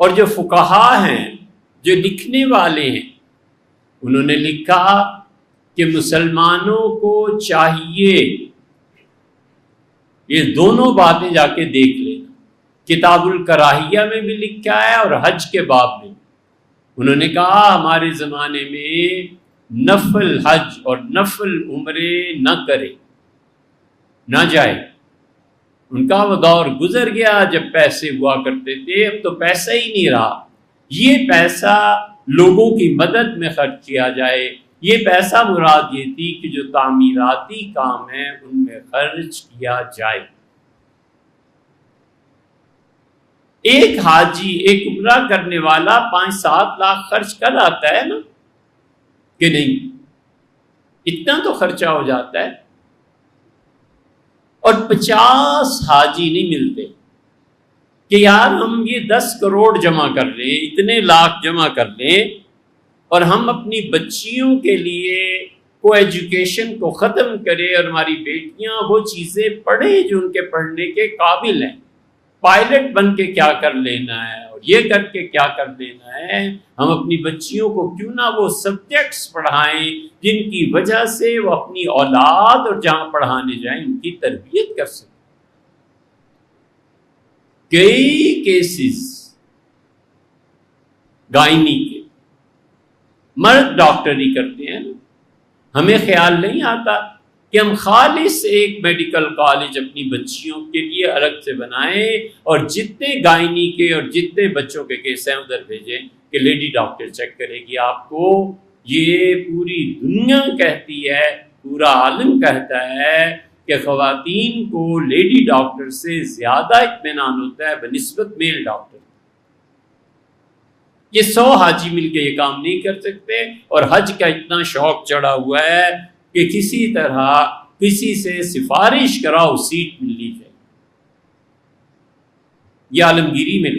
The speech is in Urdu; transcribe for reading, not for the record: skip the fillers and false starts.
اور جو فقہا ہیں، جو لکھنے والے ہیں، انہوں نے لکھا کہ مسلمانوں کو چاہیے، یہ دونوں باتیں جا کے دیکھ لینا، کتاب الکراہیہ میں بھی لکھا ہے اور حج کے باب میں۔ انہوں نے کہا ہمارے زمانے میں نفل حج اور نفل عمرے نہ کرے، نہ جائے۔ ان کا وہ دور گزر گیا جب پیسے ہوا کرتے تھے، اب تو پیسہ ہی نہیں رہا۔ یہ پیسہ لوگوں کی مدد میں خرچ کیا جائے، یہ پیسہ مراد یہ تھی کہ جو تعمیراتی کام ہیں ان میں خرچ کیا جائے۔ ایک حاجی، ایک عمرہ کرنے والا 5-7 لاکھ خرچ کر آتا ہے نا کہ نہیں؟ اتنا تو خرچہ ہو جاتا ہے، اور 50 حاجی نہیں ملتے کہ یار ہم یہ 10 کروڑ جمع کر لیں، اتنے لاکھ جمع کر لیں، اور ہم اپنی بچیوں کے لیے کو ایجوکیشن کو ختم کریں اور ہماری بیٹیاں وہ چیزیں پڑھیں جو ان کے پڑھنے کے قابل ہیں۔ پائلٹ بن کے کیا کر لینا ہے اور یہ کر کے کیا کر لینا ہے، ہم اپنی بچیوں کو کیوں نہ وہ سبجیکٹس پڑھائیں جن کی وجہ سے وہ اپنی اولاد اور جہاں پڑھانے جائیں ان کی تربیت کر سکیں۔ کئی کیسز گائنی کے مرد ڈاکٹری کرتے ہیں، ہمیں خیال نہیں آتا کہ ہم خالص ایک میڈیکل کالج اپنی بچیوں کے لیے الگ سے بنائیں اور جتنے گائنی کے اور جتنے بچوں کے کیس ہیں ادھر بھیجیں کہ لیڈی ڈاکٹر چیک کرے گی آپ کو۔ یہ پوری دنیا کہتی ہے، پورا عالم کہتا ہے کہ خواتین کو لیڈی ڈاکٹر سے زیادہ اطمینان ہوتا ہے بنسبت میل ڈاکٹر۔ یہ 100 حاجی مل کے یہ کام نہیں کر سکتے، اور حج کا اتنا شوق چڑھا ہوا ہے کہ کسی طرح کسی سے سفارش کراؤ سیٹ ملنی چاہیے۔ یہ عالمگیری میں